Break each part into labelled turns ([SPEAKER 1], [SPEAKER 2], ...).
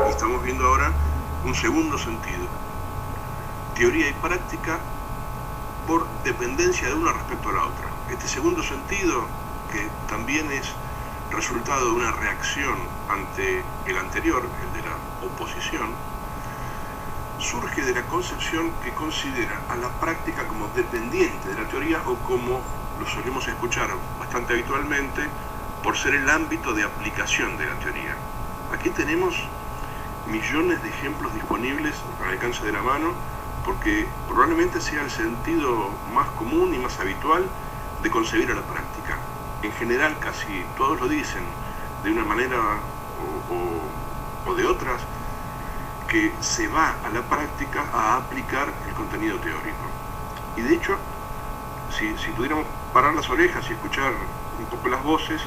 [SPEAKER 1] y estamos viendo ahora un segundo sentido. Teoría y práctica por dependencia de una respecto a la otra. Este segundo sentido, que también es resultado de una reacción ante el anterior, el de la oposición, surge de la concepción que considera a la práctica como dependiente de la teoría, o como lo solemos escuchar bastante habitualmente, por ser el ámbito de aplicación de la teoría. Aquí tenemos millones de ejemplos disponibles al alcance de la mano, porque probablemente sea el sentido más común y más habitual de concebir a la práctica. En general, casi todos lo dicen de una manera o de otras, que se va a la práctica a aplicar el contenido teórico. Y de hecho, si pudiéramos parar las orejas y escuchar un poco las voces,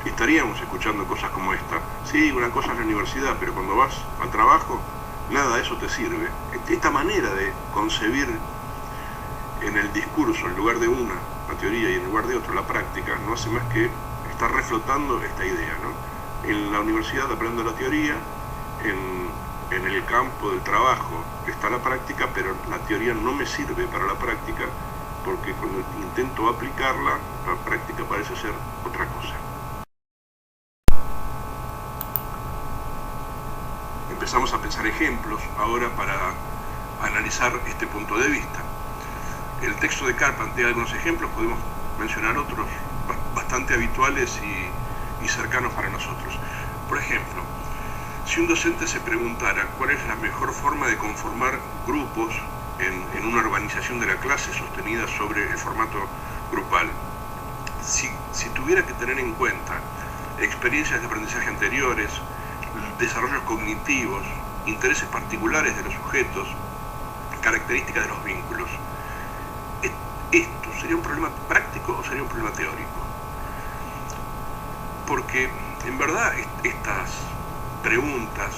[SPEAKER 1] estaríamos escuchando cosas como esta. Sí, una cosa es la universidad, pero cuando vas al trabajo, nada de eso te sirve. Esta manera de concebir en el discurso, en lugar de una, la teoría, y en lugar de otra, la práctica, no hace más que estar reflotando esta idea, ¿no? En la universidad aprendo la teoría, en el campo del trabajo está la práctica, pero la teoría no me sirve para la práctica, porque cuando intento aplicarla, la práctica parece ser otra cosa. Empezamos a pensar ejemplos ahora para analizar este punto de vista. El texto de Carr plantea algunos ejemplos, podemos mencionar otros bastante habituales y cercanos para nosotros. Por ejemplo, si un docente se preguntara cuál es la mejor forma de conformar grupos en una organización de la clase sostenida sobre el formato grupal, si tuviera que tener en cuenta experiencias de aprendizaje anteriores, desarrollos cognitivos, intereses particulares de los sujetos, características de los vínculos, ¿esto sería un problema práctico o sería un problema teórico? Porque en verdad estas preguntas,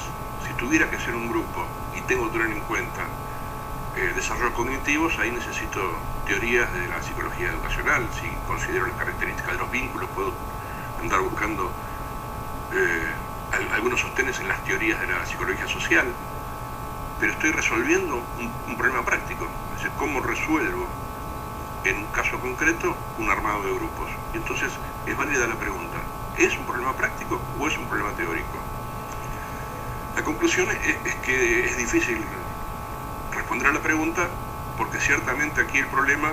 [SPEAKER 1] si tuviera que ser un grupo y tengo que tener en cuenta desarrollos cognitivos, ahí necesito teorías de la psicología educacional. Si considero las características de los vínculos, puedo andar buscando algunos sostenes en las teorías de la psicología social, pero estoy resolviendo un problema práctico. Es decir, ¿cómo resuelvo en un caso concreto un armado de grupos? Y entonces es válida la pregunta, ¿es un problema práctico o es un problema teórico? La conclusión es que es difícil responder a la pregunta, porque ciertamente aquí el problema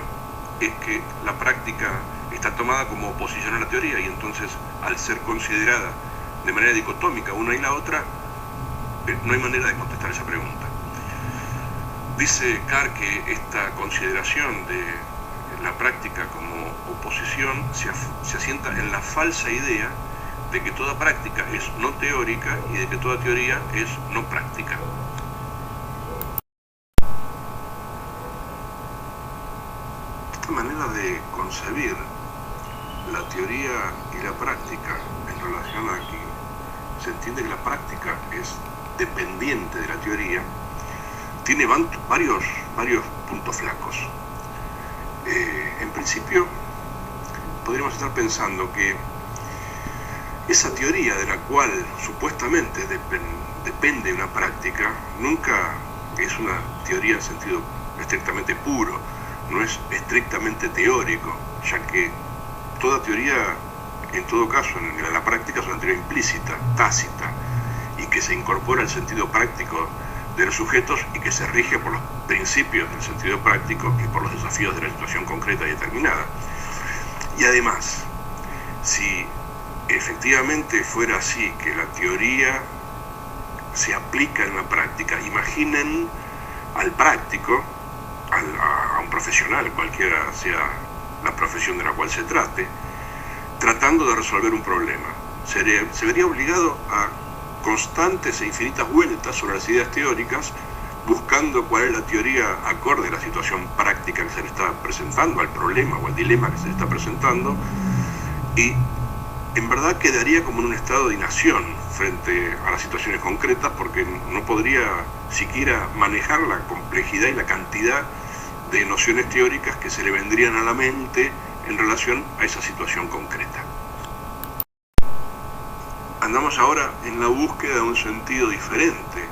[SPEAKER 1] es que la práctica está tomada como oposición a la teoría, y entonces, al ser considerada de manera dicotómica una y la otra, no hay manera de contestar esa pregunta. Dice Carr que esta consideración de la práctica como oposición se asienta en la falsa idea de que toda práctica es no teórica y de que toda teoría es no práctica. Esta manera de concebir la teoría y la práctica en relación a que se entiende que la práctica es dependiente de la teoría, tiene varios puntos flacos. En principio, podríamos estar pensando que esa teoría de la cual supuestamente depende una práctica nunca es una teoría en sentido estrictamente puro, no es estrictamente teórico, ya que toda teoría, en todo caso, en la práctica es una teoría implícita, tácita, y que se incorpora al sentido práctico de los sujetos y que se rige por los principios del sentido práctico y por los desafíos de la situación concreta y determinada. Y además, si efectivamente fuera así, que la teoría se aplica en la práctica, imaginen al práctico, a un profesional, cualquiera sea la profesión de la cual se trate, tratando de resolver un problema. Se vería obligado a constantes e infinitas vueltas sobre las ideas teóricas, buscando cuál es la teoría acorde a la situación práctica que se le está presentando, al problema o al dilema que se le está presentando, y en verdad quedaría como en un estado de inacción frente a las situaciones concretas, porque no podría siquiera manejar la complejidad y la cantidad de nociones teóricas que se le vendrían a la mente en relación a esa situación concreta. andamos ahora en la búsqueda de un sentido diferente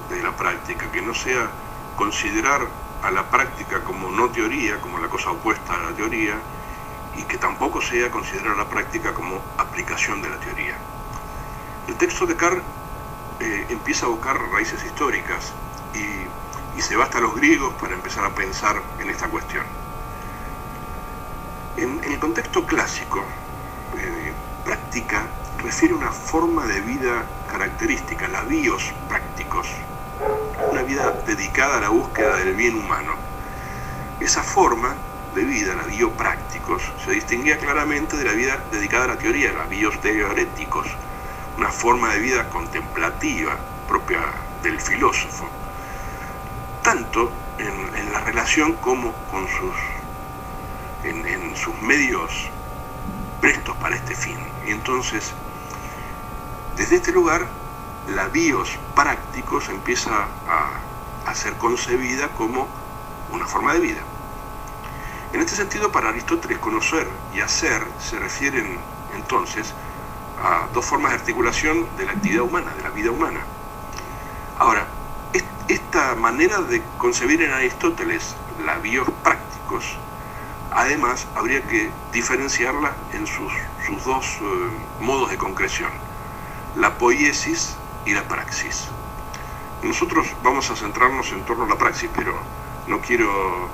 [SPEAKER 1] de la práctica, que no sea considerar a la práctica como no teoría, como la cosa opuesta a la teoría, y que tampoco sea considerar a la práctica como aplicación de la teoría. El texto de Carr empieza a buscar raíces históricas y se va hasta los griegos para empezar a pensar en esta cuestión. En el contexto clásico, práctica refiere a una forma de vida característica, la bios prácticos, una vida dedicada a la búsqueda del bien humano. Esa forma de vida, la bioprácticos, se distinguía claramente de la vida dedicada a la teoría, la bios teoréticos, una forma de vida contemplativa propia del filósofo, tanto en la relación como con en sus medios prestos para este fin. Y entonces, desde este lugar, la bios prácticos empieza a ser concebida como una forma de vida. En este sentido, para Aristóteles, conocer y hacer se refieren entonces a dos formas de articulación de la actividad humana, de la vida humana. Ahora, esta manera de concebir en Aristóteles la bios prácticos, además habría que diferenciarla en sus dos modos de concreción, la poiesis y la praxis. Nosotros vamos a centrarnos en torno a la praxis, pero no quiero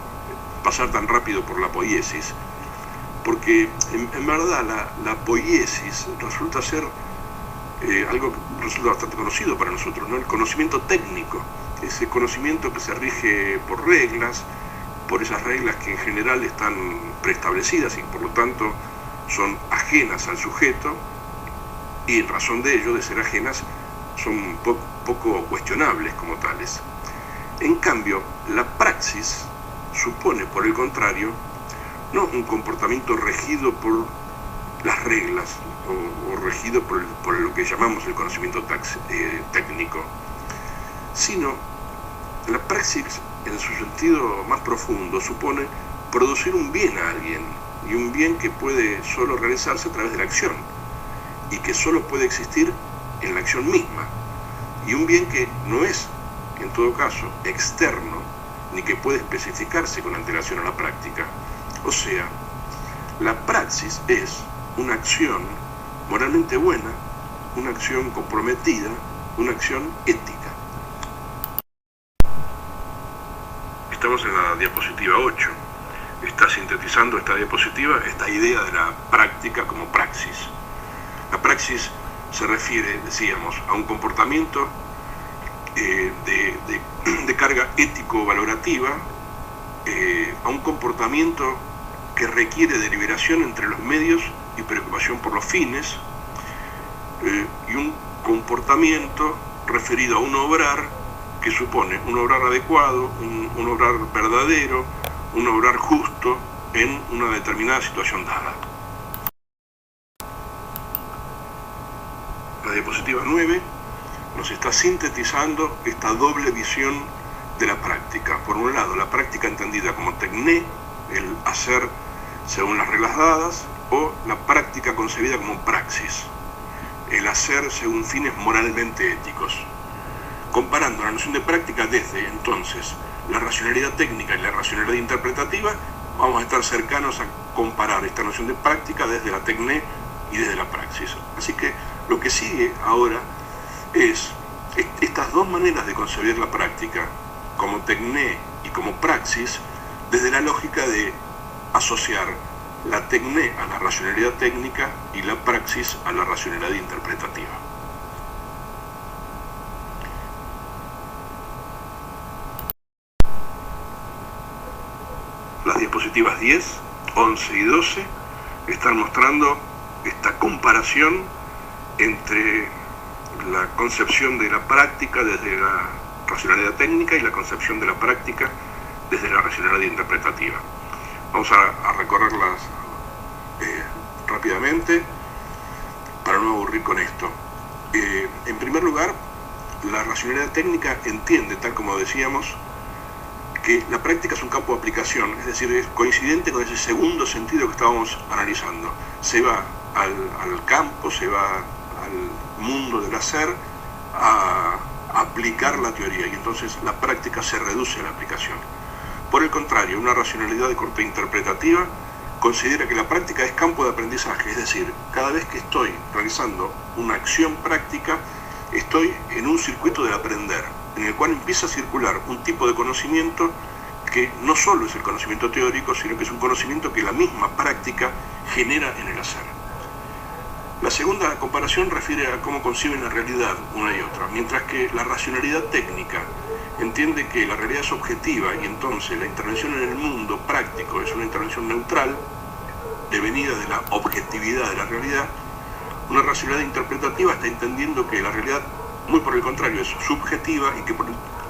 [SPEAKER 1] pasar tan rápido por la poiesis, porque en verdad la poiesis resulta ser algo que resulta bastante conocido para nosotros, ¿no? El conocimiento técnico, ese conocimiento que se rige por reglas, por esas reglas que en general están preestablecidas y por lo tanto son ajenas al sujeto, y en razón de ello, de ser ajenas, son poco cuestionables como tales. En cambio, la praxis supone, por el contrario, no un comportamiento regido por las reglas o regido por lo que llamamos el conocimiento técnico, sino la praxis, en su sentido más profundo, supone producir un bien a alguien, y un bien que puede solo realizarse a través de la acción, y que solo puede existir en la acción misma, y un bien que no es, en todo caso, externo, ni que puede especificarse con antelación a la práctica. O sea, la praxis es una acción moralmente buena, una acción comprometida, una acción ética. Estamos en la diapositiva 8. Está sintetizando esta diapositiva esta idea de la práctica como praxis. La praxis se refiere, decíamos, a un comportamiento de carga ético-valorativa, a un comportamiento que requiere deliberación entre los medios y preocupación por los fines, y un comportamiento referido a un obrar que supone un obrar adecuado, un obrar verdadero, un obrar justo en una determinada situación dada. La diapositiva 9 nos está sintetizando esta doble visión de la práctica. Por un lado, la práctica entendida como tecné, el hacer según las reglas dadas, o la práctica concebida como praxis, el hacer según fines moralmente éticos. Comparando la noción de práctica desde, entonces, la racionalidad técnica y la racionalidad interpretativa, vamos a estar cercanos a comparar esta noción de práctica desde la tecné y desde la praxis. Así que lo que sigue ahora es estas dos maneras de concebir la práctica, como tecné y como praxis, desde la lógica de asociar la tecné a la racionalidad técnica y la praxis a la racionalidad interpretativa. Las diapositivas 10, 11 y 12 están mostrando esta comparación entre la concepción de la práctica desde la racionalidad técnica y la concepción de la práctica desde la racionalidad interpretativa. Vamos a recorrerlas rápidamente para no aburrir con esto. En primer lugar, la racionalidad técnica entiende, tal como decíamos, que la práctica es un campo de aplicación, es decir, es coincidente con ese segundo sentido que estábamos analizando. Se va al campo, se va mundo del hacer a aplicar la teoría, y entonces la práctica se reduce a la aplicación. Por el contrario, una racionalidad de corte interpretativa considera que la práctica es campo de aprendizaje, es decir, cada vez que estoy realizando una acción práctica, estoy en un circuito del aprender, en el cual empieza a circular un tipo de conocimiento que no solo es el conocimiento teórico, sino que es un conocimiento que la misma práctica genera en el hacer. La segunda comparación refiere a cómo conciben la realidad una y otra, mientras que la racionalidad técnica entiende que la realidad es objetiva y entonces la intervención en el mundo práctico es una intervención neutral, devenida de la objetividad de la realidad. Una racionalidad interpretativa está entendiendo que la realidad, muy por el contrario, es subjetiva y que por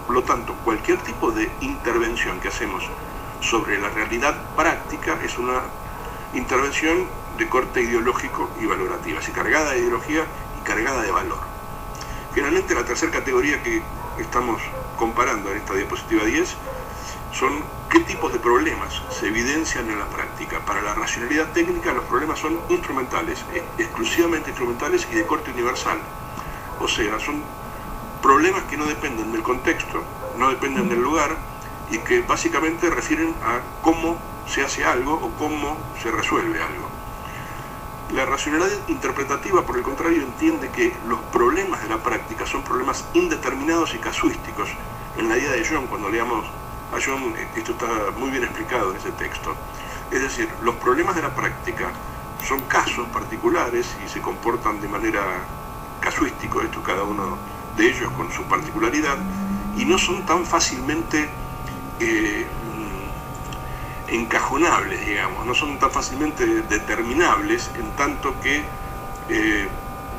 [SPEAKER 1] lo tanto cualquier tipo de intervención que hacemos sobre la realidad práctica es una intervención de corte ideológico y valorativa, así cargada de ideología y cargada de valor. Finalmente, la tercera categoría que estamos comparando en esta diapositiva 10 son qué tipos de problemas se evidencian en la práctica. Para la racionalidad técnica los problemas son instrumentales, exclusivamente instrumentales y de corte universal. O sea, son problemas que no dependen del contexto, no dependen del lugar y que básicamente refieren a cómo se hace algo o cómo se resuelve algo. La racionalidad interpretativa, por el contrario, entiende que los problemas de la práctica son problemas indeterminados y casuísticos. En la idea de John, cuando leamos a John, esto está muy bien explicado en ese texto. Es decir, los problemas de la práctica son casos particulares y se comportan de manera casuística, esto cada uno de ellos con su particularidad, y no son tan fácilmente encajonables, digamos, no son tan fácilmente determinables, en tanto que,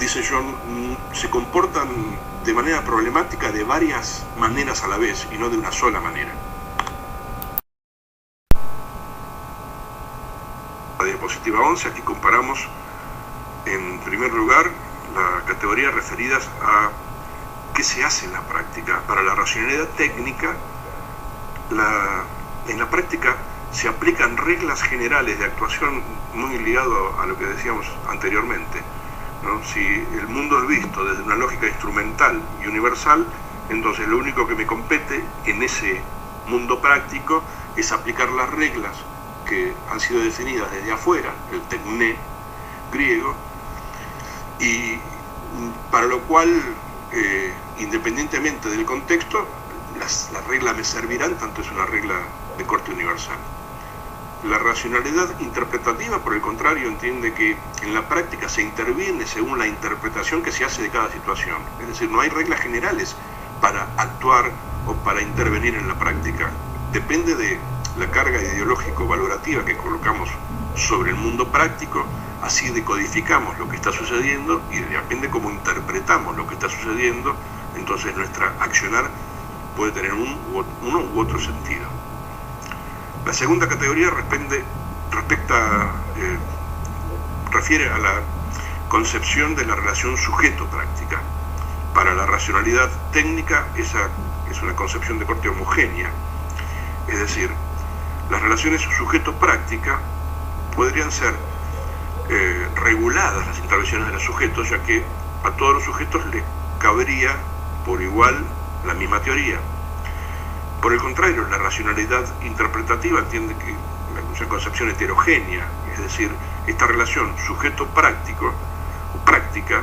[SPEAKER 1] dice John, se comportan de manera problemática de varias maneras a la vez y no de una sola manera. La diapositiva 11, aquí comparamos en primer lugar la categoría referidas a qué se hace en la práctica. Para la racionalidad técnica, en la práctica se aplican reglas generales de actuación, muy ligado a lo que decíamos anteriormente, ¿no? Si el mundo es visto desde una lógica instrumental y universal, entonces lo único que me compete en ese mundo práctico es aplicar las reglas que han sido definidas desde afuera, el tecné griego, y para lo cual, independientemente del contexto, las reglas me servirán, tanto es una regla de corte universal. La racionalidad interpretativa, por el contrario, entiende que en la práctica se interviene según la interpretación que se hace de cada situación. Es decir, no hay reglas generales para actuar o para intervenir en la práctica. Depende de la carga ideológico-valorativa que colocamos sobre el mundo práctico, así decodificamos lo que está sucediendo y depende cómo interpretamos lo que está sucediendo, entonces nuestra accionar puede tener uno u otro sentido. La segunda categoría refiere a la concepción de la relación sujeto-práctica. Para la racionalidad técnica, esa es una concepción de corte homogénea. Es decir, las relaciones sujeto-práctica podrían ser reguladas las intervenciones de los sujetos, ya que a todos los sujetos les cabría por igual la misma teoría. Por el contrario, la racionalidad interpretativa entiende que es una concepción heterogénea, es decir, esta relación sujeto-práctico o práctica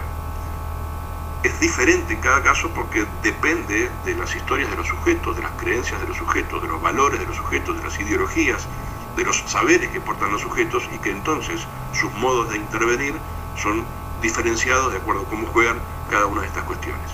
[SPEAKER 1] es diferente en cada caso porque depende de las historias de los sujetos, de las creencias de los sujetos, de los valores de los sujetos, de las ideologías, de los saberes que portan los sujetos, y que entonces sus modos de intervenir son diferenciados de acuerdo a cómo juegan cada una de estas cuestiones.